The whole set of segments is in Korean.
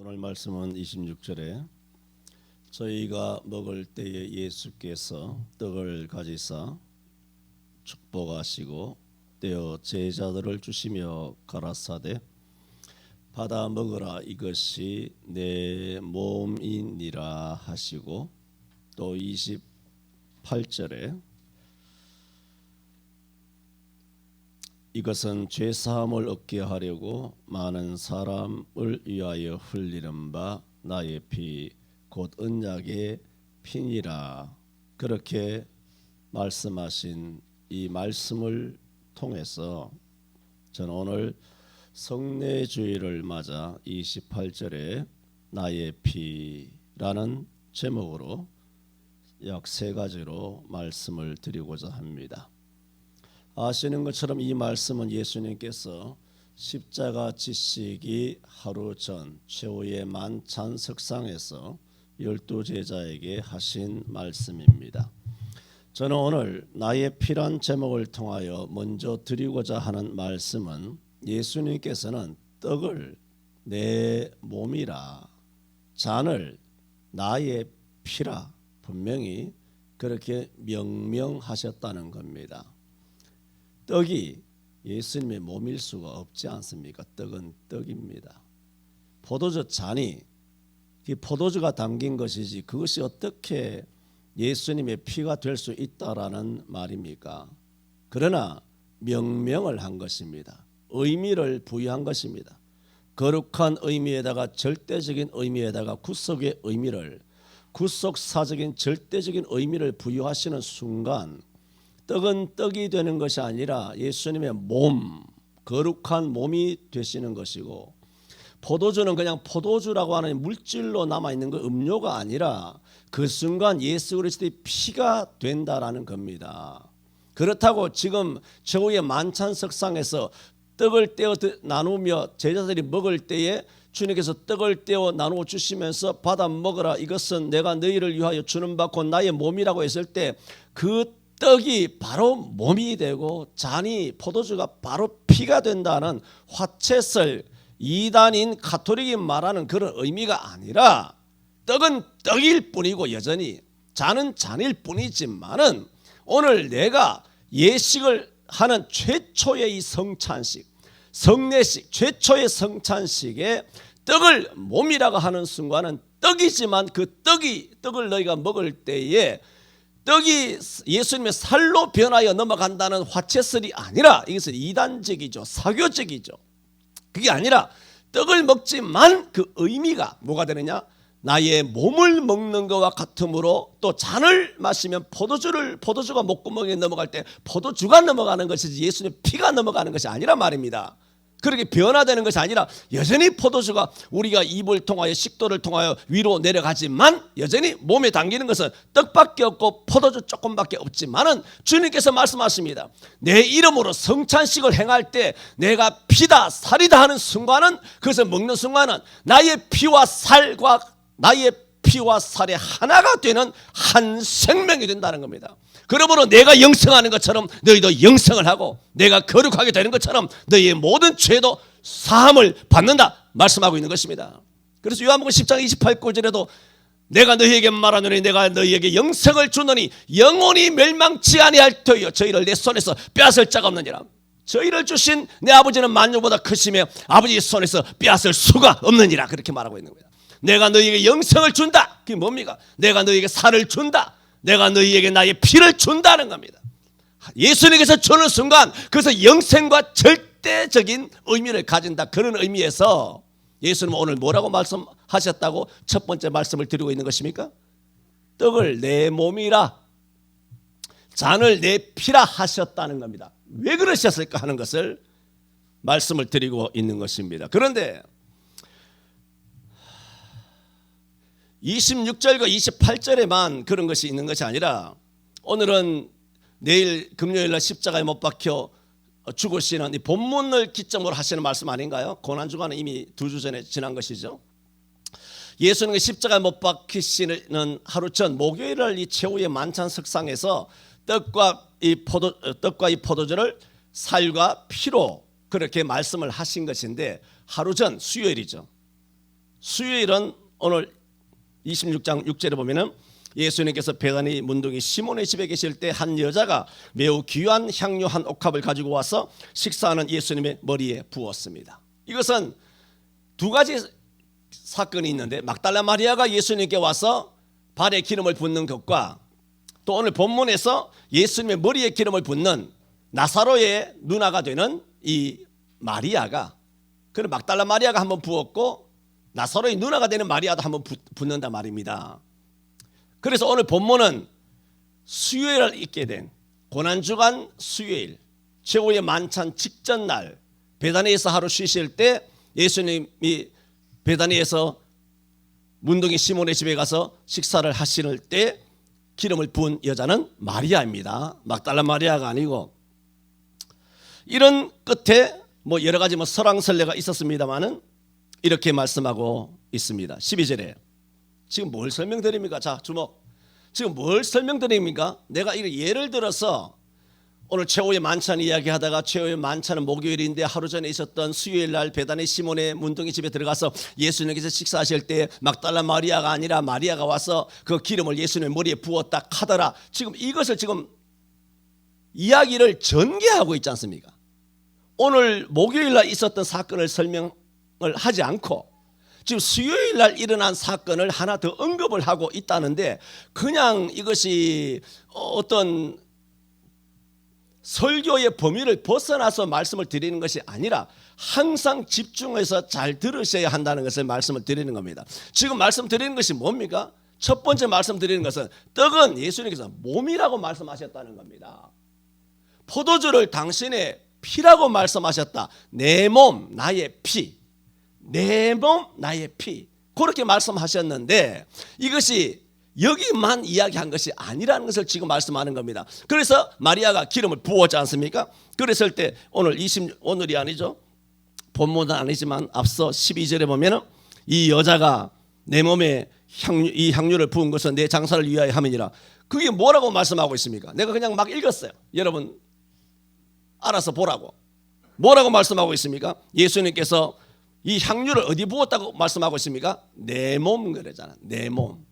오늘 말씀은 26절에 저희가 먹을 때에 예수께서 떡을 가지사 축복하시고 떼어 제자들을 주시며 가라사대 받아 먹으라 이것이 내 몸이니라 하시고, 또 28절에 이것은 죄사함을 얻게 하려고 많은 사람을 위하여 흘리는 바 나의 피 곧 언약의 피니라. 그렇게 말씀하신 이 말씀을 통해서 저는 오늘 성례주의를 맞아 28절에 나의 피라는 제목으로 약 3가지로 말씀을 드리고자 합니다. 아시는 것처럼 이 말씀은 예수님께서 십자가 지시기 하루 전 최후의 만찬 석상에서 12제자에게 하신 말씀입니다. 저는 오늘 나의 피란 제목을 통하여 먼저 드리고자 하는 말씀은, 예수님께서는 떡을 내 몸이라, 잔을 나의 피라 분명히 그렇게 명명하셨다는 겁니다. 떡이 예수님의 몸일 수가 없지 않습니까? 떡은 떡입니다. 포도주 잔이 포도주가 담긴 것이지 그것이 어떻게 예수님의 피가 될 수 있다라는 말입니까? 그러나 명명을 한 것입니다. 의미를 부여한 것입니다. 거룩한 의미에다가 절대적인 의미에다가 구속의 의미를, 구속사적인 절대적인 의미를 부여하시는 순간 떡은 떡이 되는 것이 아니라 예수님의 몸, 거룩한 몸이 되시는 것이고, 포도주는 그냥 포도주라고 하는 물질로 남아있는 그 음료가 아니라 그 순간 예수 그리스도의 피가 된다라는 겁니다. 그렇다고 지금 최후의 만찬석상에서 떡을 떼어 나누며 제자들이 먹을 때에 주님께서 떡을 떼어 나누어 주시면서 받아 먹으라 이것은 내가 너희를 위하여 주는 바 곧 나의 몸이라고 했을 때 그 떡이 바로 몸이 되고 잔이 포도주가 바로 피가 된다는 화채설, 이단인 가톨릭이 말하는 그런 의미가 아니라, 떡은 떡일 뿐이고 여전히 잔은 잔일 뿐이지만은 오늘 내가 예식을 하는 최초의 이 성찬식, 성례식, 최초의 성찬식에 떡을 몸이라고 하는 순간은 떡이지만 그 떡을 너희가 먹을 때에 떡이 예수님의 살로 변하여 넘어간다는 화채설이 아니라, 이것은 이단적이죠. 사교적이죠. 그게 아니라 떡을 먹지만 그 의미가 뭐가 되느냐? 나의 몸을 먹는 것과 같으므로, 또 잔을 마시면 포도주가 목구멍에 넘어갈 때 포도주가 넘어가는 것이지 예수님의 피가 넘어가는 것이 아니라 말입니다. 그렇게 변화되는 것이 아니라 여전히 포도주가 우리가 입을 통하여 식도를 통하여 위로 내려가지만 여전히 몸에 담기는 것은 떡밖에 없고 포도주 조금밖에 없지만은 주님께서 말씀하십니다. 내 이름으로 성찬식을 행할 때 내가 피다 살이다 하는 순간은, 그것을 먹는 순간은 나의 피와 살의 하나가 되는 한 생명이 된다는 겁니다. 그러므로 내가 영성하는 것처럼 너희도 영성을 하고, 내가 거룩하게 되는 것처럼 너희의 모든 죄도 사함을 받는다 말씀하고 있는 것입니다. 그래서 요한복음 10장 28절에도 내가 너희에게 말하노니 내가 너희에게 영생을 주노니 영원히 멸망치 아니할 터이요 저희를 내 손에서 빼앗을 자가 없느니라. 저희를 주신 내 아버지는 만유보다 크시며 아버지의 손에서 빼앗을 수가 없느니라. 그렇게 말하고 있는 겁니다. 내가 너희에게 영생을 준다. 그게 뭡니까? 내가 너희에게 살을 준다. 내가 너희에게 나의 피를 준다는 겁니다. 예수님께서 주는 순간 그것은 영생과 절대적인 의미를 가진다. 그런 의미에서 예수님은 오늘 뭐라고 말씀하셨다고 첫 번째 말씀을 드리고 있는 것입니까? 떡을 내 몸이라, 잔을 내 피라 하셨다는 겁니다. 왜 그러셨을까 하는 것을 말씀을 드리고 있는 것입니다. 그런데 26절과 28절에만 그런 것이 있는 것이 아니라, 오늘은 내일 금요일날 십자가에 못 박혀 죽으시는 이 본문을 기점으로 하시는 말씀 아닌가요? 고난주간은 이미 2주 전에 지난 것이죠. 예수님이 십자가에 못 박히시는 하루 전 목요일날 이 최후의 만찬 석상에서 떡과 이 포도주를 살과 피로 그렇게 말씀을 하신 것인데, 하루 전 수요일이죠. 수요일은 오늘 26장 6절에 보면은 예수님께서 베다니 문둥이 시몬의 집에 계실 때 한 여자가 매우 귀한 향유 한 옥합을 가지고 와서 식사하는 예수님의 머리에 부었습니다. 이것은 두 가지 사건이 있는데, 막달라 마리아가 예수님께 와서 발에 기름을 붓는 것과 또 오늘 본문에서 예수님의 머리에 기름을 붓는 나사로의 누나가 되는 이 마리아가, 그는 막달라 마리아가 한번 부었고 나사로의 누나가 되는 마리아도 한번 붓는단 말입니다. 그래서 오늘 본문은 수요일을 있게 된 고난주간 수요일, 최후의 만찬 직전 날 베다니에서 하루 쉬실 때 예수님이 베다니에서 문둥이 시몬의 집에 가서 식사를 하실 때 기름을 부은 여자는 마리아입니다. 막달라 마리아가 아니고. 이런 끝에 뭐 여러 가지 설왕설래가 있었습니다만은 이렇게 말씀하고 있습니다. 12절에 지금 뭘 설명드립니까? 자, 주목. 지금 뭘 설명드립니까? 내가 이런 예를 들어서 오늘 최후의 만찬 이야기하다가 최후의 만찬은 목요일인데 하루 전에 있었던 수요일 날 베다니 시몬의 문둥이 집에 들어가서 예수님께서 식사하실 때 막달라 마리아가 아니라 마리아가 와서 그 기름을 예수님의 머리에 부었다 하더라. 지금 이것을 지금 이야기를 전개하고 있지 않습니까? 오늘 목요일 날 있었던 사건을 설명을 하지 않고 지금 수요일 날 일어난 사건을 하나 더 언급을 하고 있다는데, 그냥 이것이 어떤 설교의 범위를 벗어나서 말씀을 드리는 것이 아니라 항상 집중해서 잘 들으셔야 한다는 것을 말씀을 드리는 겁니다. 지금 말씀드리는 것이 뭡니까? 첫 번째 말씀드리는 것은 떡은 예수님께서 몸이라고 말씀하셨다는 겁니다. 포도주를 당신의 피라고 말씀하셨다. 내 몸 나의 피, 내 몸 나의 피, 그렇게 말씀하셨는데 이것이 여기만 이야기한 것이 아니라는 것을 지금 말씀하는 겁니다. 그래서 마리아가 기름을 부었지 않습니까? 그랬을 때 오늘이 아니죠, 본문은 아니지만 앞서 12절에 보면 이 여자가 내 몸에 이 향유를 부은 것은 내 장사를 위하여 함이니라. 그게 뭐라고 말씀하고 있습니까? 내가 그냥 막 읽었어요. 여러분 알아서 보라고. 뭐라고 말씀하고 있습니까? 예수님께서 이 향유를 어디 부었다고 말씀하고 있습니까? 내 몸 그러잖아. 내 몸.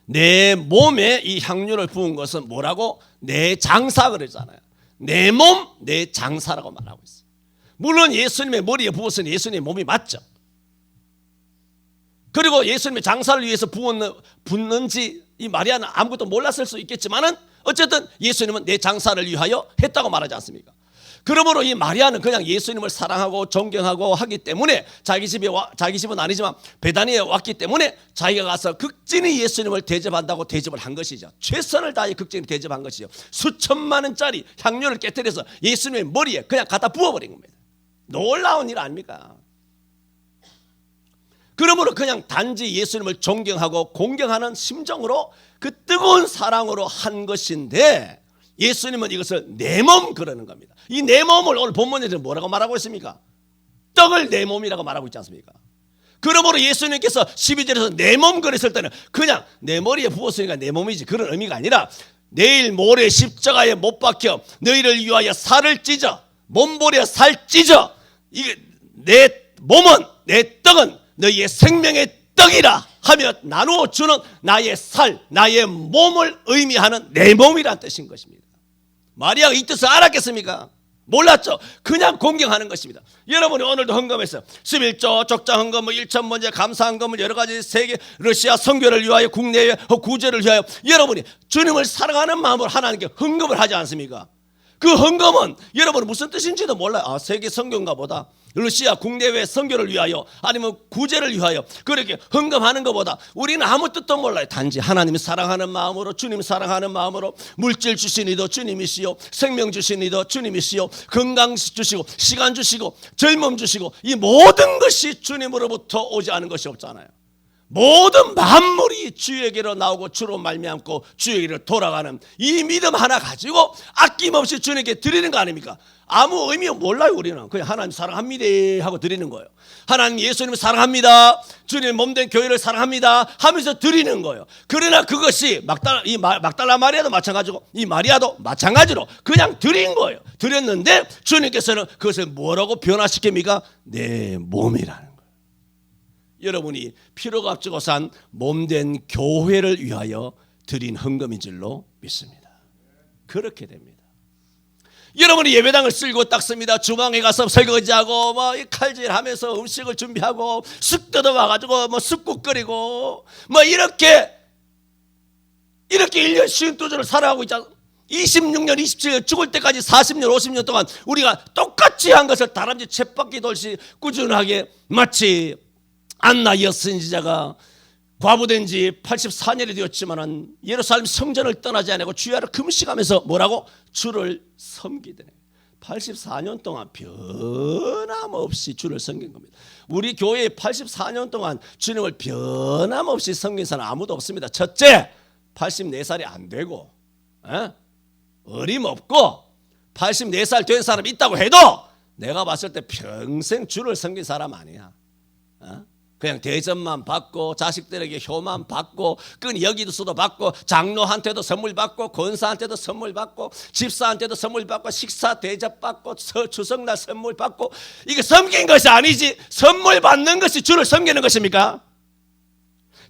내 몸에 이 향유를 부은 것은 뭐라고? 내 장사 그러잖아요. 내 몸, 내 장사라고 말하고 있어요. 물론 예수님의 머리에 부었으니 예수님의 몸이 맞죠. 그리고 예수님의 장사를 위해서 붓는지 이 마리아는 아무것도 몰랐을 수 있겠지만은 어쨌든 예수님은 내 장사를 위하여 했다고 말하지 않습니까? 그러므로 이 마리아는 그냥 예수님을 사랑하고 존경하고 하기 때문에 자기 집은 아니지만 베다니에 왔기 때문에 자기가 가서 극진히 예수님을 대접한다고 대접을 한 것이죠. 최선을 다해 극진히 대접한 것이죠. 수천만 원짜리 향료를 깨뜨려서 예수님의 머리에 그냥 갖다 부어버린 겁니다. 놀라운 일 아닙니까? 그러므로 그냥 단지 예수님을 존경하고 공경하는 심정으로 그 뜨거운 사랑으로 한 것인데, 예수님은 이것을 내 몸 그러는 겁니다. 이 내 몸을 오늘 본문에서 뭐라고 말하고 있습니까? 떡을 내 몸이라고 말하고 있지 않습니까? 그러므로 예수님께서 12절에서 내 몸 그랬을 때는 그냥 내 머리에 부었으니까 내 몸이지, 그런 의미가 아니라 내일 모레 십자가에 못 박혀 너희를 위하여 살을 찢어 몸보려 살 찢어, 이게 내 몸은, 내 떡은 너희의 생명의 떡이라 하며 나누어 주는 나의 살, 나의 몸을 의미하는 내 몸이란 뜻인 것입니다. 마리아가 이 뜻을 알았겠습니까? 몰랐죠. 그냥 공경하는 것입니다. 여러분이 오늘도 헌금했어요. 11조, 적자 헌금, 1천 번째 감사 헌금을 여러 가지 세계 러시아 선교를 위하여, 국내외 구제를 위하여 여러분이 주님을 사랑하는 마음으로 하나님께 헌금을 하지 않습니까? 그 헌금은 여러분 무슨 뜻인지도 몰라요. 세계 선교인가 보다, 러시아 국내외 선교를 위하여, 아니면 구제를 위하여 그렇게 헌금하는 것보다 우리는 아무 뜻도 몰라요. 단지 하나님을 사랑하는 마음으로, 주님 사랑하는 마음으로, 물질 주신 이도 주님이시요, 생명 주신 이도 주님이시요, 건강 주시고 시간 주시고 젊음 주시고, 이 모든 것이 주님으로부터 오지 않은 것이 없잖아요. 모든 만물이 주에게로 나오고 주로 말미암고 주에게로 돌아가는 이 믿음 하나 가지고 아낌없이 주님께 드리는 거 아닙니까? 아무 의미 몰라요. 우리는 그냥 하나님 사랑합니다 하고 드리는 거예요. 하나님 예수님 사랑합니다, 주님 몸된 교회를 사랑합니다 하면서 드리는 거예요. 그러나 그것이 막달라 마리아도 마찬가지고 이 마리아도 마찬가지로 그냥 드린 거예요. 드렸는데 주님께서는 그것을 뭐라고 변화시킵니까? 내 몸이라는 거예요. 여러분이 피로 값주고 산 몸된 교회를 위하여 드린 헌금인 줄로 믿습니다. 그렇게 됩니다. 여러분이 예배당을 쓸고 닦습니다. 주방에 가서 설거지하고 뭐 칼질하면서 음식을 준비하고 쑥 뜯어와가지고 뭐 쑥국 끓이고 뭐 이렇게 1년 52주를 살아가고 있잖아. 26년 27년 죽을 때까지 40년 50년 동안 우리가 똑같이 한 것을 다람쥐 쳇바퀴 돌시 꾸준하게 마치 안나 여선지자가 과부된 지 84년이 되었지만 예루살렘 성전을 떠나지 않고 주야를 금식하면서 뭐라고? 주를 섬기더니 84년 동안 변함없이 주를 섬긴 겁니다. 우리 교회에 84년 동안 주님을 변함없이 섬긴 사람 아무도 없습니다. 첫째, 84살이 안 되고 어림없고 84살 된 사람이 있다고 해도 내가 봤을 때 평생 주를 섬긴 사람 아니야. 그냥 대접만 받고 자식들에게 효만 받고 끈 여기도서도 받고 장로한테도 선물 받고 권사한테도 선물 받고 집사한테도 선물 받고 식사 대접 받고 추석날 선물 받고 이게 섬긴 것이 아니지. 선물 받는 것이 주를 섬기는 것입니까?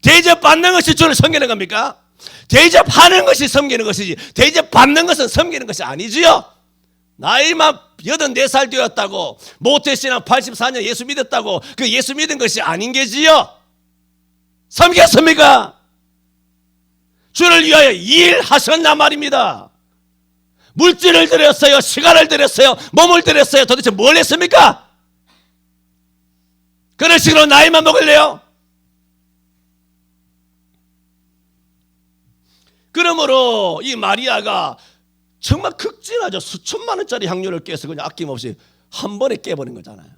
대접 받는 것이 주를 섬기는 겁니까? 대접하는 것이 섬기는 것이지 대접 받는 것은 섬기는 것이 아니지요. 나이만 84살 되었다고 모태신앙 84년 예수 믿었다고 그 예수 믿은 것이 아닌 게지요. 섬겼습니까? 주를 위하여 일하셨단 말입니다. 물질을 드렸어요? 시간을 드렸어요? 몸을 드렸어요? 도대체 뭘 했습니까? 그런 식으로 나이만 먹을래요? 그러므로 이 마리아가 정말 극진하죠. 수천만 원짜리 향료를 깨서 그냥 아낌없이 한 번에 깨버린 거잖아요.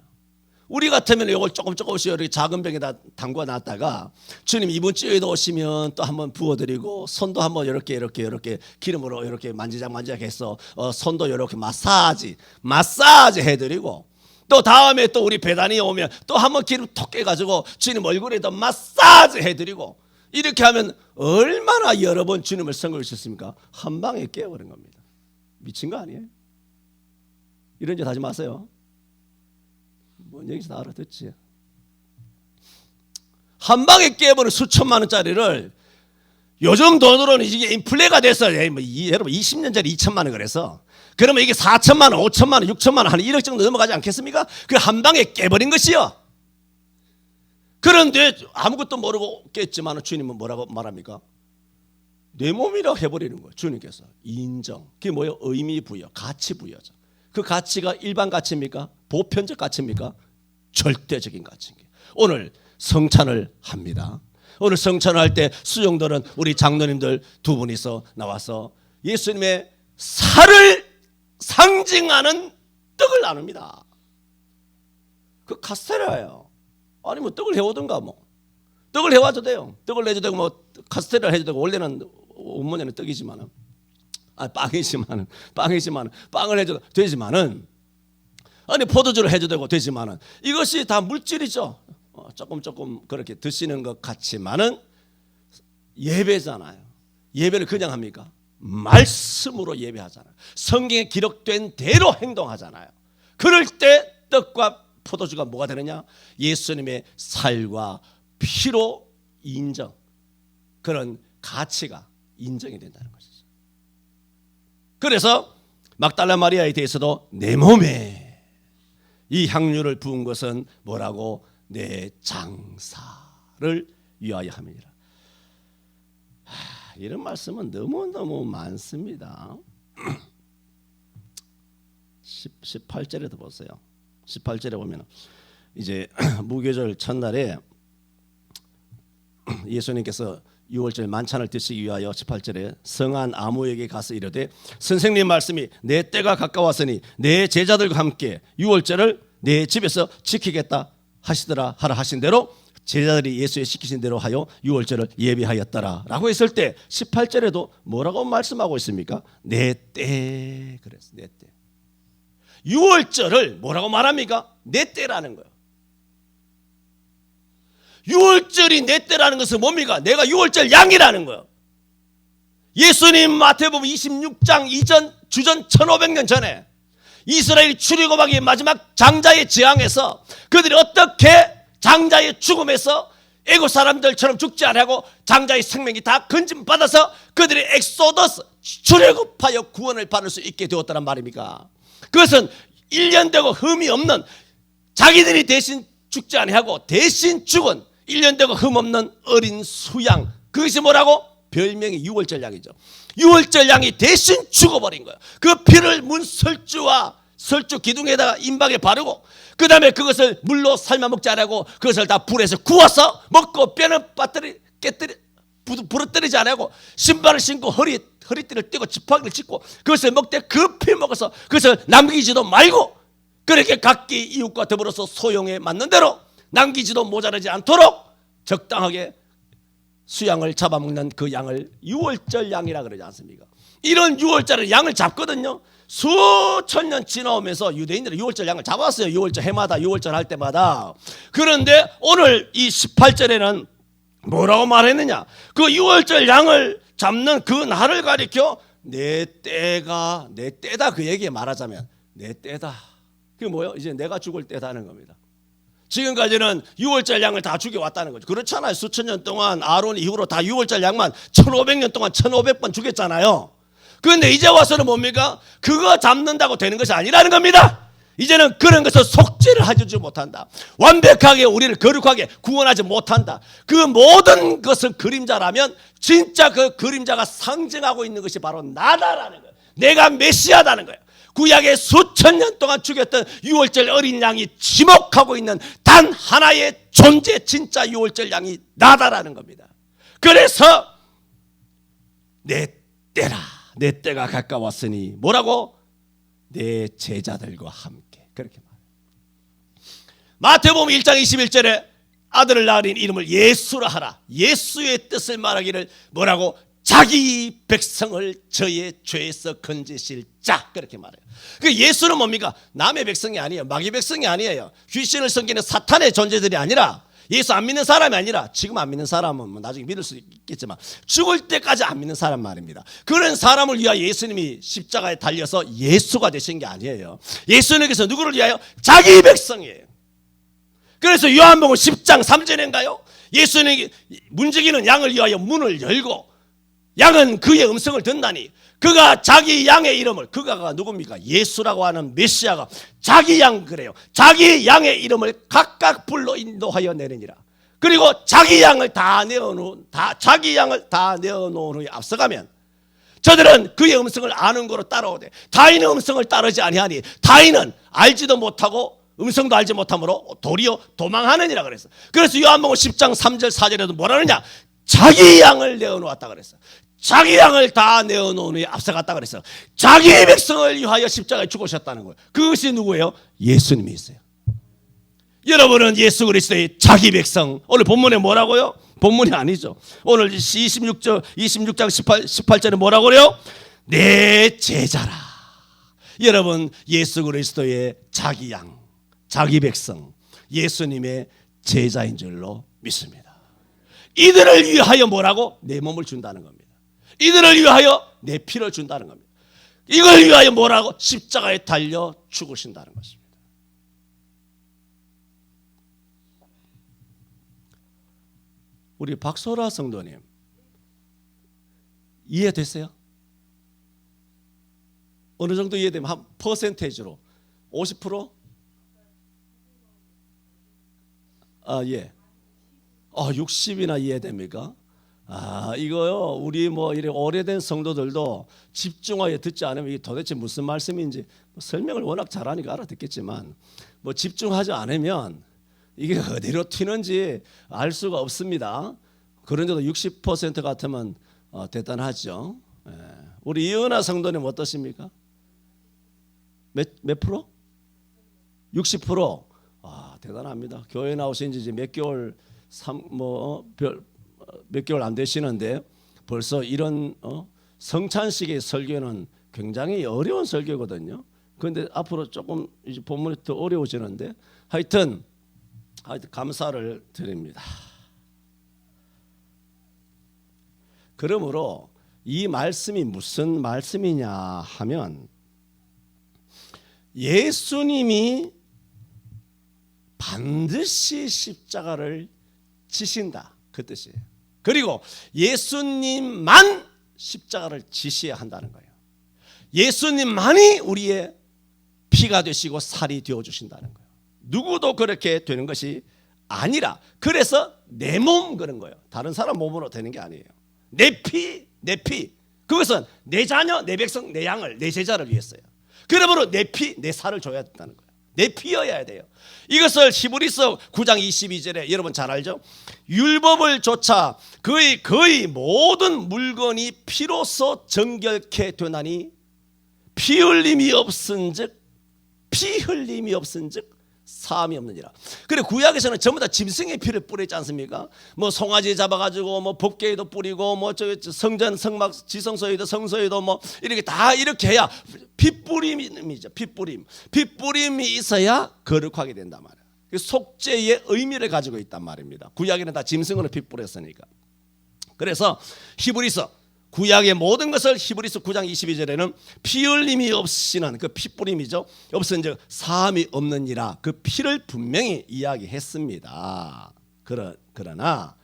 우리 같으면 이걸 조금씩 이렇게 작은 병에다 담궈 놨다가 주님 이번 주에도 오시면 또 한번 부어드리고 손도 한번 이렇게 기름으로 이렇게 만지작 해서 손도 이렇게 마사지 해드리고 또 다음에 또 우리 배단이 오면 또 한번 기름 톡 깨가지고 주님 얼굴에도 마사지 해드리고 이렇게 하면 얼마나 여러 번 주님을 섬기셨습니까? 한 방에 깨버린 겁니다. 미친 거 아니에요? 이런 짓 하지 마세요. 뭔 얘기인지 다 알아듣지? 한 방에 깨버린 수천만 원짜리를 요즘 돈으로는 이게 인플레가 돼서 여러분 20년 전에 2천만 원 그래서 그러면 이게 4천만 원, 5천만 원, 6천만 원 한 1억 정도 넘어가지 않겠습니까? 그 한 방에 깨버린 것이요. 그런데 아무것도 모르고 깼지만 주님은 뭐라고 말합니까? 내 몸이라고 해버리는 거예요. 주님께서 인정. 그게 뭐예요? 의미 부여, 가치 부여죠. 그 가치가 일반 가치입니까? 보편적 가치입니까? 절대적인 가치입니다. 오늘 성찬을 합니다. 오늘 성찬을 할 때 수종들은 우리 장로님들 두 분이서 나와서 예수님의 살을 상징하는 떡을 나눕니다. 그 카스테라예요. 아니면 떡을 해오든가 뭐 떡을 해와도 돼요. 떡을 내줘도 되고 뭐 카스테라를 해줘도 되고 원래는 원문에는 떡이지만은 빵이지만은 빵을 해줘도 되지만은 아니 포도주를 해줘도 되고 되지만은 이것이 다 물질이죠. 조금 그렇게 드시는 것 같지만은 예배잖아요. 예배를 그냥 합니까? 말씀으로 예배하잖아요. 성경에 기록된 대로 행동하잖아요. 그럴 때 떡과 포도주가 뭐가 되느냐? 예수님의 살과 피로 인정, 그런 가치가 인정이 된다는 것이죠. 그래서 막달라 마리아에 대해서도 내 몸에 이 향유를 부은 것은 뭐라고? 내 장사를 위하여 함이라. 이런 말씀은 너무너무 많습니다. 18절에도 보세요. 18절에 보면 이제 무교절 첫날에 예수님께서 6월절 만찬을 드시기 위하여 18절에 성한 아무에게 가서 이르되 선생님 말씀이 내 때가 가까웠으니 내 제자들과 함께 6월절을 내 집에서 지키겠다 하시더라 하라 하신 대로 제자들이 예수의 시키신 대로 하여 6월절을 예비하였더라 라고 했을 때 18절에도 뭐라고 말씀하고 있습니까? 내 때 그랬어. 내 때. 6월절을 뭐라고 말합니까? 내 때라는 거예요. 6월절이 내 때라는 것은 뭡니까? 내가 6월절 양이라는 거예요. 예수님 마태복음 26장 이전 주전 1500년 전에 이스라엘 출애굽하기 마지막 장자의 재앙에서 그들이 어떻게 장자의 죽음에서 애국 사람들처럼 죽지 아니하고 장자의 생명이 다 건짐받아서 그들이 엑소더스 출애굽하여 구원을 받을 수 있게 되었다는 말입니까? 그것은 1년 되고 흠이 없는, 자기들이 대신 죽지 아니하고 대신 죽은 1년 되고 흠 없는 어린 수양, 그것이 뭐라고? 별명이 유월절 양이죠. 유월절 양이 대신 죽어버린 거예요. 그 피를 문설주와 설주 기둥에다가 임박에 바르고 그 다음에 그것을 물로 삶아 먹지 않고 그것을 다 불에서 구워서 먹고 뼈는 부러뜨리지 않고 신발을 신고 허리띠를 떼고 지팡이를 짚고 그것을 먹되 그 피 먹어서 그것을 남기지도 말고 그렇게 각기 이웃과 더불어서 소용에 맞는 대로 남기지도 모자라지 않도록 적당하게 수양을 잡아먹는 그 양을 유월절 양이라 그러지 않습니까? 이런 유월절은 양을 잡거든요. 수천 년 지나오면서 유대인들은 유월절 양을 잡았어요. 유월절 해마다 유월절 할 때마다. 그런데 오늘 이 18절에는 뭐라고 말했느냐? 그 유월절 양을 잡는 그 날을 가리켜 내 때가, 내 때다, 그 얘기에 말하자면 내 때다. 그게 뭐예요? 이제 내가 죽을 때다는 겁니다. 지금까지는 유월절 양을 다 죽여왔다는 거죠. 그렇잖아요. 수천 년 동안 아론 이후로 다 유월절 양만 1500년 동안 1500번 죽였잖아요. 그런데 이제 와서는 뭡니까? 그거 잡는다고 되는 것이 아니라는 겁니다. 이제는 그런 것을 속죄를 해주지 못한다. 완벽하게 우리를 거룩하게 구원하지 못한다. 그 모든 것은 그림자라면 진짜 그 그림자가 상징하고 있는 것이 바로 나다라는 거예요. 내가 메시아다는 거예요. 구약의 수천 년 동안 죽였던 유월절 어린 양이 지목하고 있는 단 하나의 존재, 진짜 유월절 양이 나다라는 겁니다. 그래서 내 때라, 내 때가 가까웠으니 뭐라고? 내 제자들과 함께, 그렇게 말해요. 마태복음 1장 21절에 아들을 낳으린 이름을 예수라 하라. 예수의 뜻을 말하기를 뭐라고? 자기 백성을 저의 죄에서 건지실 자, 그렇게 말해요. 그 예수는 뭡니까? 남의 백성이 아니에요. 마귀 백성이 아니에요. 귀신을 섬기는 사탄의 존재들이 아니라, 예수 안 믿는 사람이 아니라, 지금 안 믿는 사람은 뭐 나중에 믿을 수 있겠지만 죽을 때까지 안 믿는 사람 말입니다. 그런 사람을 위하여 예수님이 십자가에 달려서 예수가 되신 게 아니에요. 예수님께서 누구를 위하여? 자기 백성이에요. 그래서 요한복음 10장 3절인가요? 예수님이 문지기는 양을 위하여 문을 열고 양은 그의 음성을 듣나니 그가 자기 양의 이름을, 그가가 누굽니까? 예수라고 하는 메시아가 자기 양, 그래요. 자기 양의 이름을 각각 불러 인도하여 내리니라. 그리고 자기 양을 다 내어놓은 후에 앞서가면 저들은 그의 음성을 아는 거로 따라오되 타인의 음성을 따르지 아니하니 타인은 알지도 못하고 음성도 알지 못하므로 도리어 도망하느니라 그랬어. 그래서 요한복음 10장 3절 4절에도 뭐라느냐? 자기 양을 내어놓았다 그랬어. 자기 양을 다 내어놓은 후에 앞서갔다 그랬어. 자기 백성을 위하여 십자가에 죽으셨다는 거예요. 그것이 누구예요? 예수님이 있어요. 여러분은 예수 그리스도의 자기 백성. 오늘 본문에 뭐라고요? 본문이 아니죠. 오늘 26장 18절에 뭐라고 그래요? 내 제자라. 여러분 예수 그리스도의 자기 양, 자기 백성, 예수님의 제자인 줄로 믿습니다. 이들을 위하여 뭐라고? 내 몸을 준다는 겁니다. 이들을 위하여 내 피를 준다는 겁니다. 이걸 위하여 뭐라고? 십자가에 달려 죽으신다는 것입니다. 우리 박소라 성도님 이해됐어요? 어느 정도 이해되면 한 퍼센테이지로 50%? 예. 60이나 이해됩니까? 이거요. 우리 뭐 이래 오래된 성도들도 집중하여 듣지 않으면 이게 도대체 무슨 말씀인지 설명을 워낙 잘하니까 알아듣겠지만 뭐 집중하지 않으면 이게 어디로 튀는지 알 수가 없습니다. 그런데도 60% 같으면 대단하죠. 우리 이은하 성도님 어떠십니까? 몇 프로? 60%. 대단합니다. 교회 나오신 지 이제 몇 개월 몇 개월 안 되시는데 벌써 이런 성찬식의 설교는 굉장히 어려운 설교거든요. 그런데 앞으로 조금 이제 본문이 더 어려워지는데 하여튼 감사를 드립니다. 그러므로 이 말씀이 무슨 말씀이냐 하면 예수님이 반드시 십자가를 지신다, 그 뜻이에요. 그리고 예수님만 십자가를 지셔야 한다는 거예요. 예수님만이 우리의 피가 되시고 살이 되어주신다는 거예요. 누구도 그렇게 되는 것이 아니라, 그래서 내 몸 그런 거예요. 다른 사람 몸으로 되는 게 아니에요. 내 피, 그것은 내 자녀, 내 백성, 내 양을, 내 제자를 위해서요. 그러므로 내 피, 내 살을 줘야 된다는 거예요. 내 피여야 돼요. 이것을 히브리서 9장 22절에 여러분 잘 알죠? 율법을 조차 거의 모든 물건이 피로서 정결케 되나니 피 흘림이 없은즉 사함이 없느니라. 그래, 구약에서는 전부 다 짐승의 피를 뿌리지 않습니까? 뭐 송아지 잡아가지고 뭐 법궤에도 뿌리고 뭐 저 성전 성막 지성소에도 성소에도 뭐 이렇게 다 이렇게 해야 핏뿌림이죠. 핏뿌림이 있어야 거룩하게 된단 말이에요. 속죄의 의미를 가지고 있단 말입니다. 구약에는 다 짐승으로 피 뿌렸으니까. 그래서 히브리서 구약의 모든 것을 히브리서 9장 22절에는 피 흘림이 없이는, 그 핏뿌림이죠, 없은즉 사함이 없느니라, 그 피를 분명히 이야기했습니다. 그러나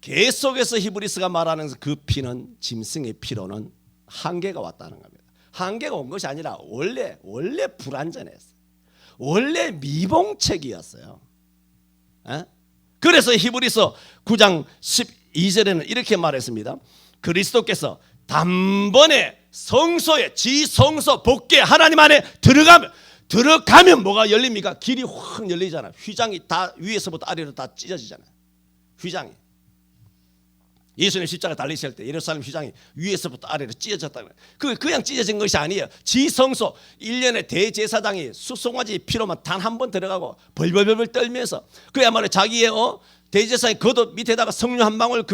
계속해서 히브리서가 말하는 그 피는, 짐승의 피로는 한계가 왔다는 겁니다. 한계가 온 것이 아니라 원래 불완전했어요. 원래 미봉책이었어요. 그래서 히브리서 9장 12절에는 이렇게 말했습니다. 그리스도께서 단번에 성소에, 지성소 복궤 하나님 안에 들어가면 뭐가 열립니까? 길이 확 열리잖아요. 휘장이 다 위에서부터 아래로 다 찢어지잖아요. 휘장이. 예수님 십자가 달리실 때 예루살렘 휘장이 위에서부터 아래로 찢어졌다는 거예요. 그냥 찢어진 것이 아니에요. 지성소 1년에 대제사장이 수송아지 피로만 단 한 번 들어가고 벌벌벌 떨면서 그야말로 자기의 대제사장의 겉옷 밑에다가 석류 한 방울,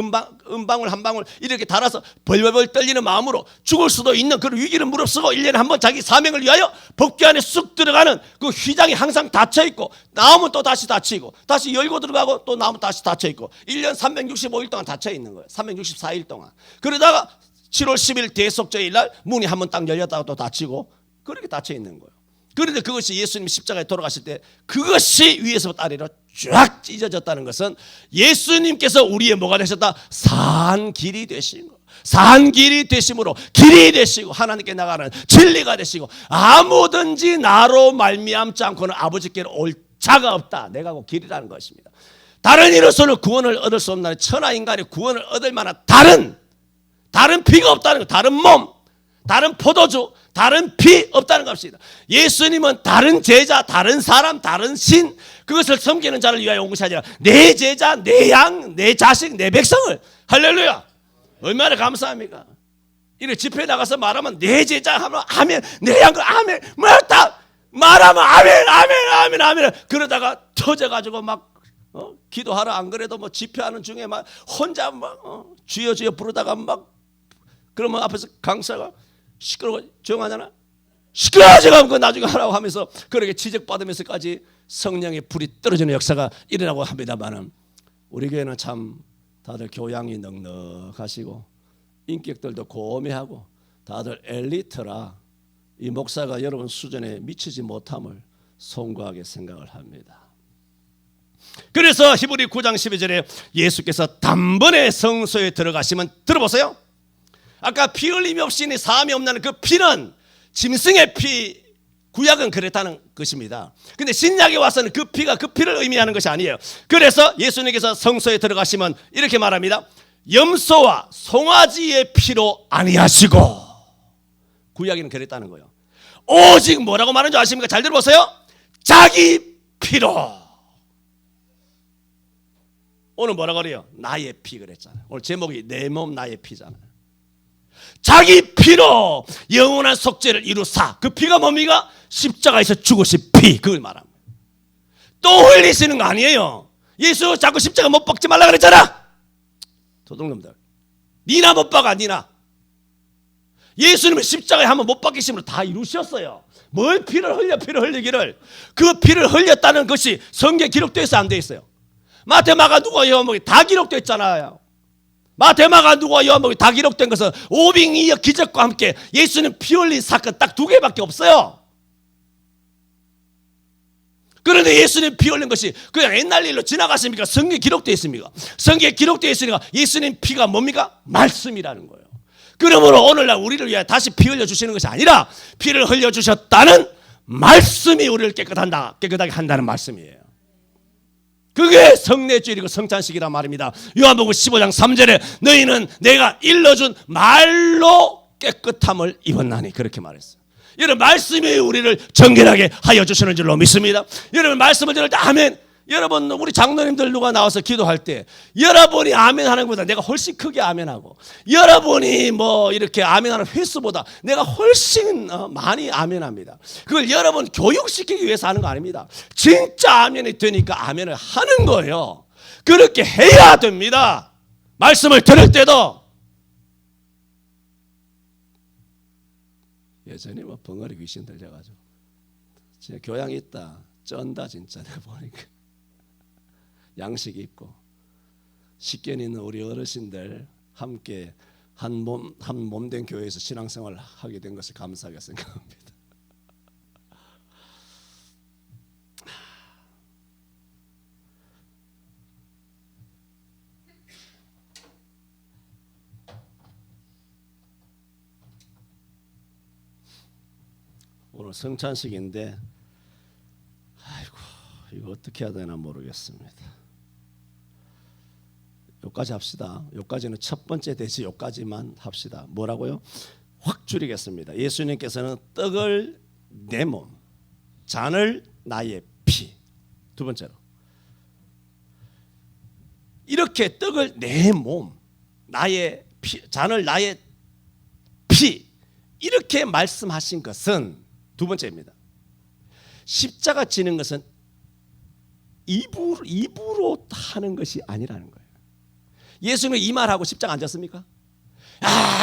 은방울 한 방울 이렇게 달아서 벌벌벌 떨리는 마음으로 죽을 수도 있는 그런 위기를 무릅쓰고 1년에 한 번 자기 사명을 위하여 법궤 안에 쑥 들어가는 그 휘장이 항상 닫혀있고, 나오면 또 다시 닫히고, 다시 열고 들어가고 또 나오면 다시 닫혀있고, 1년 365일 동안 닫혀있는 거예요. 364일 동안. 그러다가 7월 10일 대속죄일 날 문이 한 번 딱 열렸다가 또 닫히고, 그렇게 닫혀있는 거예요. 그런데 그것이 예수님 십자가에 돌아가실 때 그것이 위에서부터 아래로 쫙 찢어졌다는 것은 예수님께서 우리의 뭐가 되셨다? 산 길이 되신 거. 산 길이 되심으로 길이 되시고 하나님께 나가는 진리가 되시고 아무든지 나로 말미암지 않고는 아버지께로 올 자가 없다. 내가 그 길이라는 것입니다. 다른 이로서는 구원을 얻을 수 없는 천하 인간이 구원을 얻을 만한 다른 피가 없다는 거. 다른 몸, 다른 포도주, 다른 피 없다는 것입니다. 예수님은 다른 제자, 다른 사람, 다른 신, 그것을 섬기는 자를 위하여 온 것이 아니라 내 제자, 내 양, 내 자식, 내 백성을. 할렐루야. 얼마나 감사합니까? 이렇게 집회에 나가서 말하면 내 제자 하면 아멘, 내 양 아멘, 뭐다 말하면 아멘. 그러다가 터져가지고 막 기도하라. 안 그래도 뭐 집회하는 중에 막 혼자 막 주여 부르다가 막 그러면 앞에서 강사가 시끄러워 조용하잖아. 시끄러워지고 그 나중에 하라고 하면서 그렇게 지적받으면서까지 성령의 불이 떨어지는 역사가 일어나고 합니다만은, 우리 교회는 참 다들 교양이 넉넉하시고 인격들도 고매하고 다들 엘리트라 이 목사가 여러분 수준에 미치지 못함을 송구하게 생각을 합니다. 그래서 히브리 9장 12절에 예수께서 단번에 성소에 들어가시면, 들어보세요. 아까 피 흘림이 없이니 사함이 없는 그 피는 짐승의 피, 구약은 그랬다는 것입니다. 근데 신약에 와서는 그 피가 그 피를 의미하는 것이 아니에요. 그래서 예수님께서 성소에 들어가시면 이렇게 말합니다. 염소와 송아지의 피로 아니하시고, 구약에는 그랬다는 거예요. 오직 뭐라고 말하는 줄 아십니까? 잘 들어보세요. 자기 피로. 오늘 뭐라고 그래요? 나의 피 그랬잖아요. 오늘 제목이 내 몸 나의 피잖아요. 자기 피로 영원한 속죄를 이루사. 그 피가 뭡니까? 십자가에서 죽으신 피, 그걸 말합니다. 또 흘리시는 거 아니에요. 예수 자꾸 십자가 못 박지 말라 그랬잖아. 도둑놈들, 니나 못 박아. 니나 예수님은 십자가에 한번 못 박히심으로 다 이루셨어요. 뭘 피를 흘리기를. 그 피를 흘렸다는 것이 성경에 기록되어 있어 안 되어 있어요? 마태마가 누가 요한복음에 다 기록되어 있잖아요. 마태마가 누가 요한복음에 다 기록된 것은 오빙이어 기적과 함께 예수님 피 흘린 사건 딱 2개밖에 없어요. 그런데 예수님 피 흘린 것이 그냥 옛날 일로 지나갔습니까? 성경에 기록되어 있습니까? 성경에 기록되어 있으니까 예수님 피가 뭡니까? 말씀이라는 거예요. 그러므로 오늘날 우리를 위해 다시 피 흘려주시는 것이 아니라 피를 흘려주셨다는 말씀이 우리를 깨끗하게 한다는 말씀이에요. 그게 성례주일이고 성찬식이란 말입니다. 요한복음 15장 3절에 너희는 내가 일러준 말로 깨끗함을 입었나니 그렇게 말했어요. 여러분 말씀이 우리를 정결하게 하여 주시는 줄로 믿습니다. 여러분 말씀을 들을 때 아멘. 여러분 우리 장로님들 누가 나와서 기도할 때 여러분이 아멘 하는 것보다 내가 훨씬 크게 아멘하고 여러분이 뭐 이렇게 아멘하는 횟수보다 내가 훨씬 많이 아멘합니다. 그걸 여러분 교육시키기 위해서 하는 거 아닙니다. 진짜 아멘이 되니까 아멘을 하는 거예요. 그렇게 해야 됩니다. 말씀을 들을 때도 예전에 뭐 벙어리 귀신 들려가지고 진짜 교양이 있다 쩐다 진짜 내가 보니까 양식이 있고 식견 있는 우리 어르신들 함께 한 몸된 교회에서 신앙생활을 하게 된 것을 감사하게 생각합니다. 오늘 성찬식인데 아이고 이거 어떻게 해야 되나 모르겠습니다. 여기까지 합시다. 여기까지는 첫 번째 대시 여기까지만 합시다. 뭐라고요? 확 줄이겠습니다. 예수님께서는 떡을 내 몸, 잔을 나의 피. 두 번째로 이렇게 떡을 내 몸, 나의 피, 잔을 나의 피 이렇게 말씀하신 것은 두 번째입니다. 십자가 지는 것은 입으로 하는 것이 아니라는 거예요. 예수님은 이 말하고 십자가 안 졌습니까?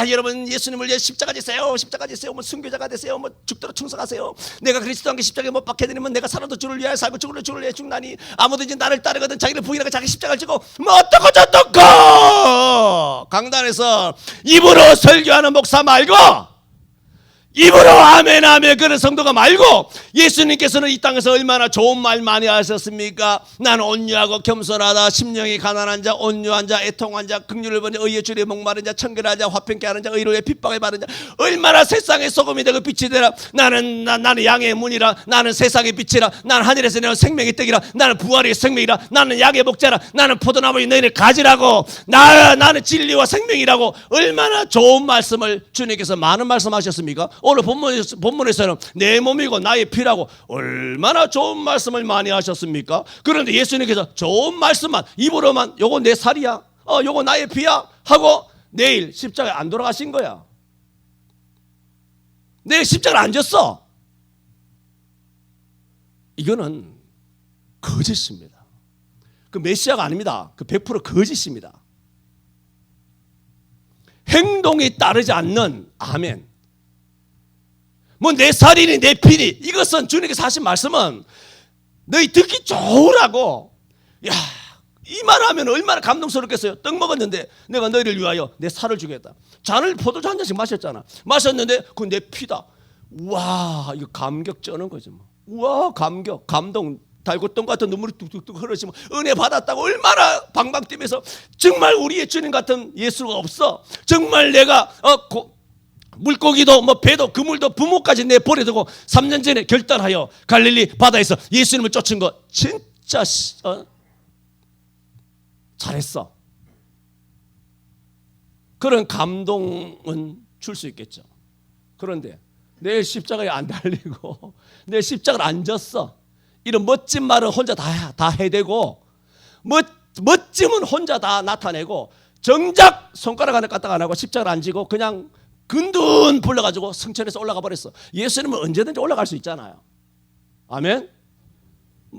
여러분 예수님을 위해 십자가 지세요. 십자가 지세요. 뭐 순교자가 되세요. 뭐 죽도록 충성하세요. 내가 그리스도 함께 십자가에 못 박혀 드리면 내가 살아도 주를 위하여 살고 죽으려 주를 위해 죽나니 아무든지 나를 따르거든 자기를 부인하고 자기 십자가를 지고 뭐 어떻고 저떻고 강단에서 입으로 설교하는 목사 말고 입으로 아멘 아멘 그런 성도가 말고 예수님께서는 이 땅에서 얼마나 좋은 말 많이 하셨습니까? 나는 온유하고 겸손하다 심령이 가난한 자 온유한 자 애통한 자 긍휼을 보니 의의 줄에 목마른 자 청결한 자 화평케 하는 자 의로의 핍박을 받은 자 얼마나 세상의 소금이 되고 빛이 되라. 나는 양의 문이라. 나는 세상의 빛이라. 나는 하늘에서 내온 생명의 떡이라. 나는 부활의 생명이라. 나는 양의 목자라. 나는 포도나무에 너희를 가지라고. 나는 진리와 생명이라고. 얼마나 좋은 말씀을 주님께서 많은 말씀하셨습니까? 오늘 본문에서는 내 몸이고 나의 피라고 얼마나 좋은 말씀을 많이 하셨습니까? 그런데 예수님께서 좋은 말씀만 입으로만 요거 내 살이야 요거 나의 피야 하고 내일 십자가에 안 돌아가신 거야. 내일 십자가를 안 졌어. 이거는 거짓입니다. 그 메시아가 아닙니다. 그 100% 거짓입니다. 행동이 따르지 않는 아멘. 뭐 내 살이니 내 피니 이것은 주님께서 하신 말씀은 너희 듣기 좋으라고. 야, 이 말하면 얼마나 감동스럽겠어요. 떡 먹었는데 내가 너희를 위하여 내 살을 주겠다. 잔을 포도주 한 잔씩 마셨잖아. 마셨는데 그건 내 피다. 와 이거 감격 쩌는 거지 뭐. 와 감격 감동 달고똥 같은 눈물이 뚝뚝뚝 흐르시면 은혜 받았다고 얼마나 방방 뛰면서 정말 우리의 주님 같은 예수가 없어. 정말 내가 물고기도 뭐 배도 그물도 부모까지 내버려두고 3년 전에 결단하여 갈릴리 바다에서 예수님을 쫓은 거 진짜 잘했어. 그런 감동은 줄 수 있겠죠. 그런데 내일 십자가에 안 달리고 내 십자가를 안 졌어. 이런 멋진 말은 혼자 다 해대고 멋짐은 혼자 다 나타내고 정작 손가락 하나 까딱 안 하고 십자가를 안 지고 그냥 근둔 불러가지고 성천에서 올라가 버렸어. 예수님은 언제든지 올라갈 수 있잖아요. 아멘.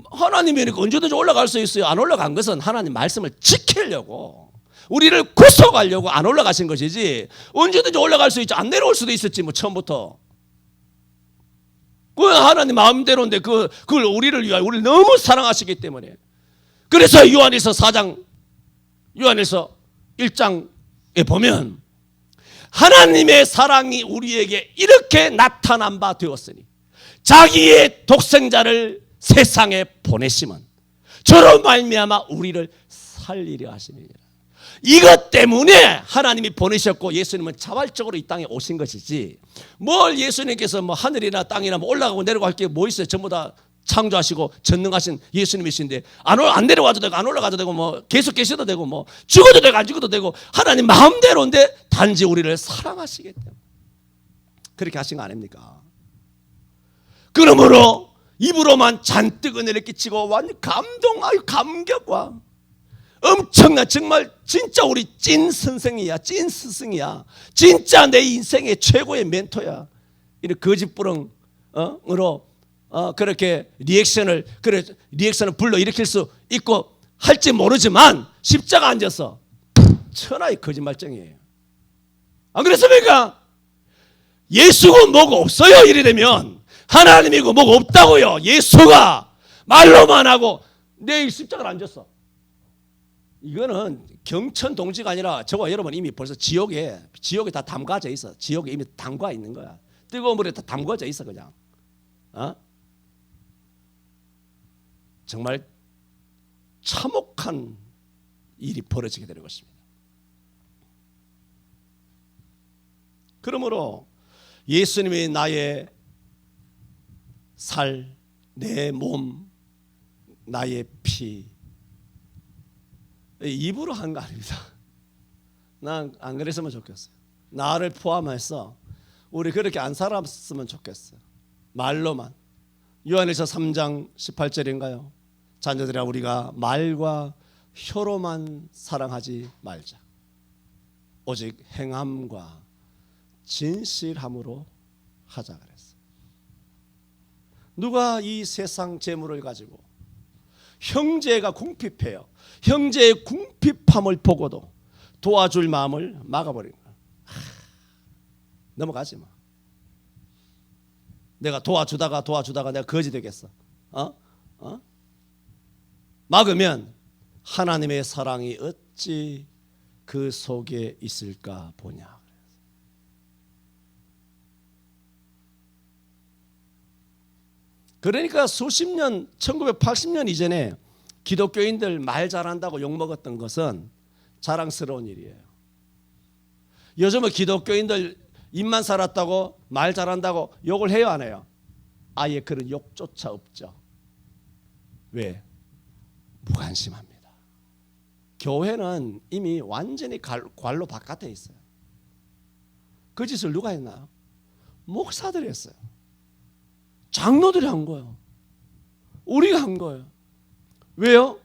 하나님이니까 언제든지 올라갈 수 있어요. 안 올라간 것은 하나님 말씀을 지키려고 우리를 구속하려고 안 올라가신 것이지 언제든지 올라갈 수 있지. 안 내려올 수도 있었지 뭐 처음부터. 그 하나님 마음대로인데 그걸 우리를 위하여 우리를 너무 사랑하시기 때문에. 그래서 요한일서 1장에 보면 하나님의 사랑이 우리에게 이렇게 나타난 바 되었으니 자기의 독생자를 세상에 보내심은 저로 말미암아 우리를 살리려 하심이니라. 이것 때문에 하나님이 보내셨고 예수님은 자발적으로 이 땅에 오신 것이지, 뭘 예수님께서 뭐 하늘이나 땅이나 뭐 올라가고 내려갈 게 뭐 있어요. 전부 다 창조하시고 전능하신 예수님이신데 안 내려가도 되고 안 올라가도 되고 뭐 계속 계셔도 되고 뭐 죽어도 되고 안 죽어도 되고 하나님 마음대로인데 단지 우리를 사랑하시기 때문에 그렇게 하신 거 아닙니까? 그러므로 입으로만 잔뜩 은혜를 끼치고 완전 감격과 엄청난, 정말 진짜 우리 찐 선생이야, 찐 스승이야, 진짜 내 인생의 최고의 멘토야, 이런 거짓부렁으로 그렇게 리액션을 불러일으킬 수 있고 할지 모르지만 십자가 앉아서 천하의 거짓말쟁이에요. 안 그렇습니까? 예수고 뭐고 없어요. 이래 되면 하나님이고 뭐고 없다고요. 예수가 말로만 하고 내일 십자가를 앉았어. 이거는 경천 동지가 아니라 저와 여러분 이미 벌써 지옥에 다 담가져 있어. 지옥에 이미 담가 있는 거야. 뜨거운 물에 다 담가져 있어 그냥. 정말 참혹한 일이 벌어지게 되는 것입니다. 그러므로 예수님이 나의 살, 내 몸, 나의 피 입으로 한 거 아닙니다. 난 안 그랬으면 좋겠어요. 나를 포함해서 우리 그렇게 안 살았으면 좋겠어요. 말로만. 요한일서 3장 18절인가요? 자녀들아 우리가 말과 혀로만 사랑하지 말자. 오직 행함과 진실함으로 하자 그랬어요. 누가 이 세상 재물을 가지고 형제가 궁핍해요. 형제의 궁핍함을 보고도 도와줄 마음을 막아버린 거야. 넘어가지 마. 내가 도와주다가 내가 거지 되겠어. 막으면 하나님의 사랑이 어찌 그 속에 있을까 보냐. 그러니까 수십 년, 1980년 이전에 기독교인들 말 잘한다고 욕먹었던 것은 자랑스러운 일이에요. 요즘은 기독교인들 입만 살았다고 말 잘한다고 욕을 해요, 안 해요? 아예 그런 욕조차 없죠. 왜? 무관심합니다. 교회는 이미 완전히 관로 바깥에 있어요. 그 짓을 누가 했나요? 목사들이 했어요. 장로들이 한 거예요. 우리가 한 거예요. 왜요?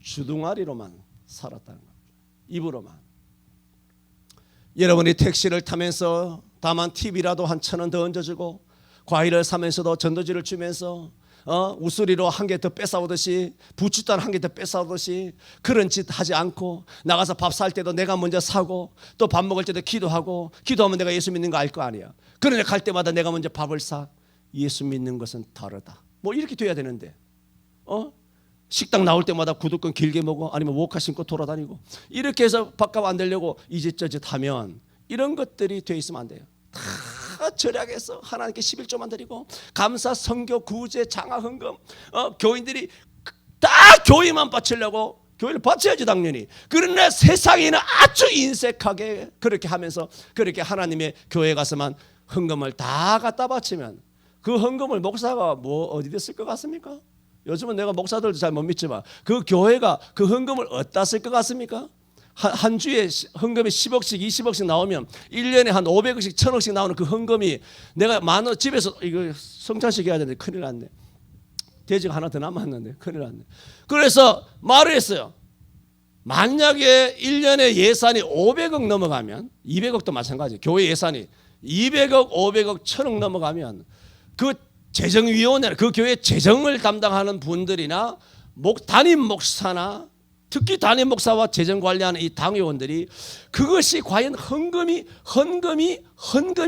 주둥아리로만 살았다는 겁니다. 입으로만. 여러분이 택시를 타면서 다만 팁이라도 한 1,000원 더 얹어주고 과일을 사면서도 전도지를 주면서 우수리로 한 개 더 뺏어오듯이 부추단 한 개 더 뺏어오듯이 그런 짓 하지 않고 나가서 밥 살 때도 내가 먼저 사고 또 밥 먹을 때도 기도하면 내가 예수 믿는 거 알 거 아니야. 그러니 갈 때마다 내가 먼저 밥을 사. 예수 믿는 것은 다르다. 뭐 이렇게 돼야 되는데 식당 나올 때마다 구두끈 길게 먹어 아니면 워카 신고 돌아다니고 이렇게 해서 밥값 안 되려고 이짓 저짓 하면 이런 것들이 돼 있으면 안 돼요. 다 절약해서 하나님께 11조만 드리고 감사, 선교, 구제, 장화, 헌금 교인들이 다 교회만 바치려고 교회를 바쳐야지 당연히. 그러나 세상에는 아주 인색하게 그렇게 하면서 그렇게 하나님의 교회에 가서만 헌금을 다 갖다 바치면 그 헌금을 목사가 뭐 어디다 쓸 것 같습니까? 요즘은 내가 목사들도 잘 못 믿지만 그 교회가 그 헌금을 어디다 쓸 것 같습니까? 한 주에 헌금이 10억씩 20억씩 나오면 1년에 한 500억씩 1000억씩 나오는 그 헌금이 내가 만원 집에서 이거 성찬식 해야 되는데 큰일 났네. 돼지가 하나 더 남았는데 큰일 났네. 그래서 말을 했어요. 만약에 1년에 예산이 500억 넘어가면 200억도 마찬가지. 교회 예산이 200억, 500억, 1000억 넘어가면 그 재정위원회, 그 교회 재정을 담당하는 분들이나 담임 목사나 특히 담임 목사와 재정 관리하는 이 당회원들이 그것이 과연 헌금이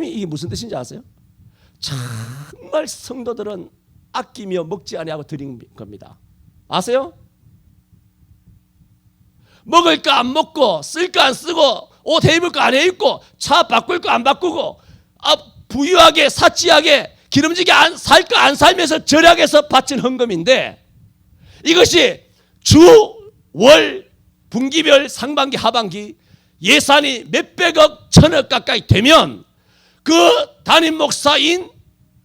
이게 무슨 뜻인지 아세요? 정말 성도들은 아끼며 먹지 아니하고 드린 겁니다. 아세요? 먹을 거 안 먹고 쓸 거 안 쓰고 옷 입을 거 안 입고 차 바꿀 거 안 바꾸고 부유하게 사치하게 기름지게 살까 안 살면서 절약해서 바친 헌금인데 이것이 주, 월, 분기별 상반기 하반기 예산이 몇백억 천억 가까이 되면 그 담임 목사인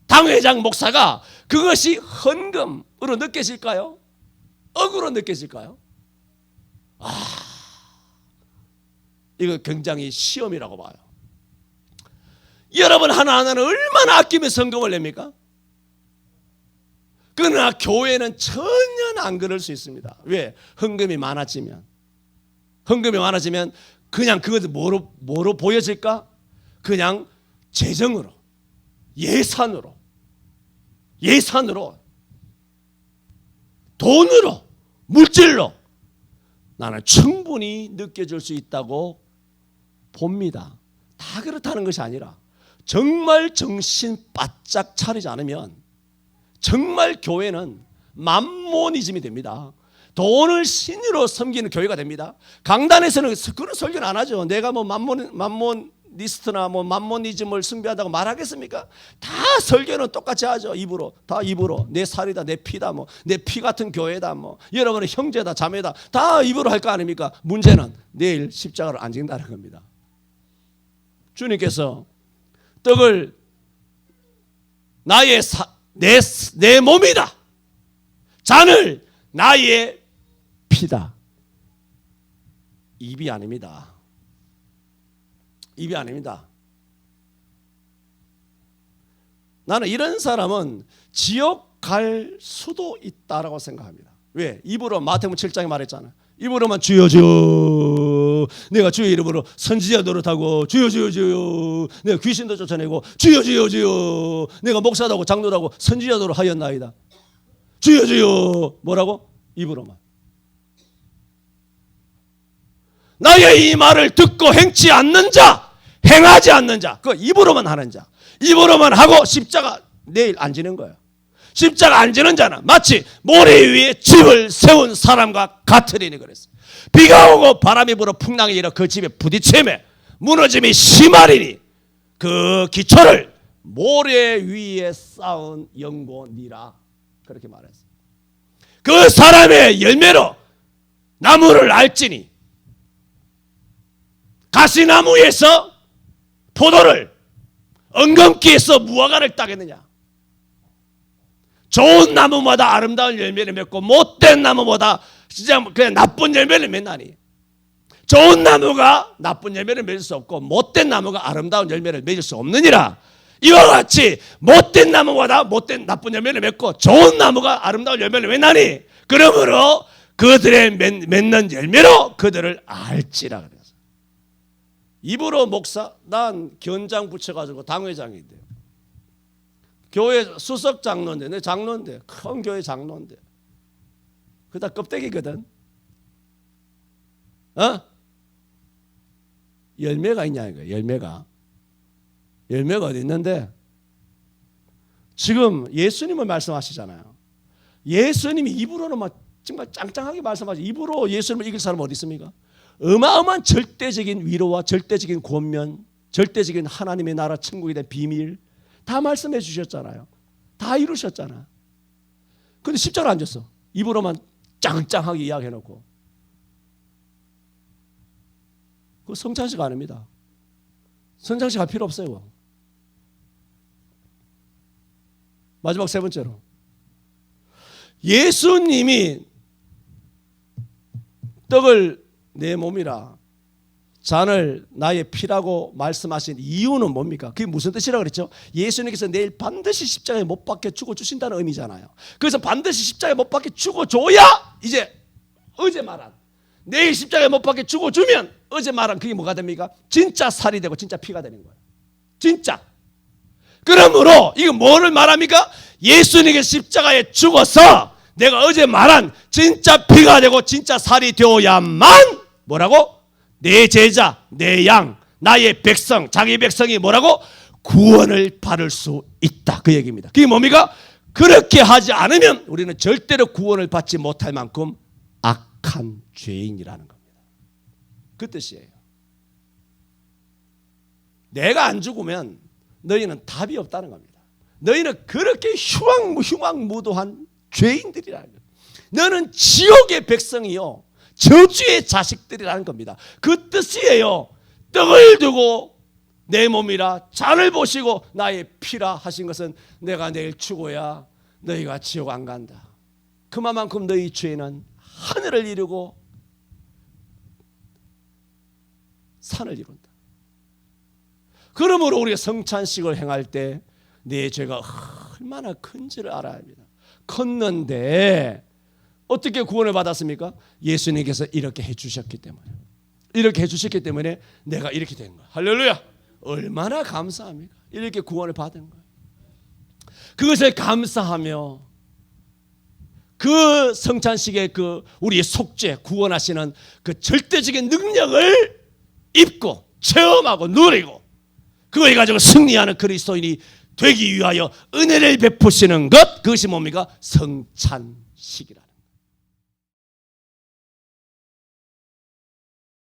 당회장 목사가 그것이 헌금으로 느껴질까요? 억으로 느껴질까요? 이거 굉장히 시험이라고 봐요. 여러분 하나하나는 얼마나 아끼면서 헌금을 냅니까? 그러나 교회는 전혀 안 그럴 수 있습니다. 왜? 헌금이 많아지면 그냥 그것을 뭐로 보여질까? 그냥 재정으로, 예산으로, 돈으로, 물질로 나는 충분히 느껴질 수 있다고 봅니다. 다 그렇다는 것이 아니라 정말 정신 바짝 차리지 않으면 정말 교회는 맘모니즘이 됩니다. 돈을 신으로 섬기는 교회가 됩니다. 강단에서는 그런 설교는 안 하죠. 내가 뭐 맘모니스트나 뭐 맘모니즘을 숭배한다고 말하겠습니까? 다 설교는 똑같이 하죠. 입으로 내 살이다, 내 피다, 뭐 내 피 같은 교회다, 뭐 여러분의 형제다, 자매다, 다 입으로 할 거 아닙니까? 문제는 내일 십자가를 안 지는다는 겁니다. 주님께서 떡을 내 몸이다, 잔을 나의 피다. 입이 아닙니다. 나는 이런 사람은 지옥 갈 수도 있다라고 생각합니다. 왜? 입으로 마태복음 7장에 말했잖아요. 입으로만 주여 주여, 내가 주의 이름으로 선지자 노릇하고 주여 주여 주여, 내가 귀신도 쫓아내고 주여 주여 주여, 내가 목사다고 장로다고 선지자 노릇하였나이다. 주여 주여, 뭐라고? 입으로만. 나의 이 말을 듣고 행치 않는 자, 행하지 않는 자, 그 입으로만 하는 자, 입으로만 하고 십자가 내일 안 지는 거예요. 십자가 안 지는 자는 마치 모래 위에 집을 세운 사람과 같으리니 그랬어요. 비가 오고 바람이 불어 풍랑이 일어 그 집에 부딪히매 무너짐이 심하리니 그 기초를 모래 위에 쌓은 연고니라, 그렇게 말했어요. 그 사람의 열매로 나무를 알지니 가시나무에서 포도를, 엉겅퀴에서 무화과를 따겠느냐. 좋은 나무마다 아름다운 열매를 맺고 못된 나무보다 진짜 그냥 나쁜 열매를 맺나니, 좋은 나무가 나쁜 열매를 맺을 수 없고 못된 나무가 아름다운 열매를 맺을 수 없느니라. 이와 같이 못된 나무보다 나쁜 열매를 맺고 좋은 나무가 아름다운 열매를 맺나니 그러므로 그들의 맺는 열매로 그들을 알지라 그랬어요. 입으로 목사, 난 견장 붙여가지고 당회장인데요. 교회 수석 장로인데, 내 장로인데, 큰 교회 장로인데, 그다 껍데기거든. 열매가 있냐 이거. 열매가 어디 있는데, 지금 예수님은 말씀하시잖아요. 예수님이 입으로는 막 정말 짱짱하게 말씀하시죠. 입으로 예수님을 이길 사람은 어디 있습니까? 어마어마한 절대적인 위로와 절대적인 권면, 절대적인 하나님의 나라 천국에 대한 비밀 다 말씀해 주셨잖아요. 다 이루셨잖아. 근데 십자가를 안 졌어. 입으로만 짱짱하게 이야기해놓고. 그거 성찬식 아닙니다. 성찬식 할 필요 없어요. 마지막 세 번째로, 예수님이 떡을 내 몸이라 잔을 나의 피라고 말씀하신 이유는 뭡니까? 그게 무슨 뜻이라고 그랬죠? 예수님께서 내일 반드시 십자가에 못 박혀 죽어주신다는 의미잖아요. 그래서 반드시 십자가에 못 박혀 죽어줘야 이제 어제 말한, 내일 십자가에 못 박혀 죽어주면 어제 말한 그게 뭐가 됩니까? 진짜 살이 되고 진짜 피가 되는 거예요. 진짜. 그러므로 이거 뭐를 말합니까? 예수님께서 십자가에 죽어서 내가 어제 말한 진짜 피가 되고 진짜 살이 되어야만 뭐라고? 내 제자, 내 양, 나의 백성, 자기 백성이 뭐라고? 구원을 받을 수 있다, 그 얘기입니다. 그게 뭡니까? 그렇게 하지 않으면 우리는 절대로 구원을 받지 못할 만큼 악한 죄인이라는 겁니다. 그 뜻이에요. 내가 안 죽으면 너희는 답이 없다는 겁니다. 너희는 그렇게 흉악무도한 죄인들이라는 거예요. 너는 지옥의 백성이요 저주의 자식들이라는 겁니다. 그 뜻이에요. 떡을 두고 내 몸이라 잔을 보시고 나의 피라 하신 것은 내가 내일 죽어야 너희가 지옥 안 간다. 그만큼 너희 죄는 하늘을 이루고 산을 이룬다. 그러므로 우리가 성찬식을 행할 때 내 죄가 얼마나 큰지를 알아야 합니다. 컸는데 어떻게 구원을 받았습니까? 예수님께서 이렇게 해주셨기 때문에, 이렇게 해주셨기 때문에 내가 이렇게 된 거야. 할렐루야. 얼마나 감사합니까? 이렇게 구원을 받은 거예요. 그것을 감사하며 그 성찬식의 그 우리의 속죄 구원하시는 그 절대적인 능력을 입고 체험하고 누리고 그걸 가지고 승리하는 그리스도인이 되기 위하여 은혜를 베푸시는 것, 그것이 뭡니까? 성찬식이라.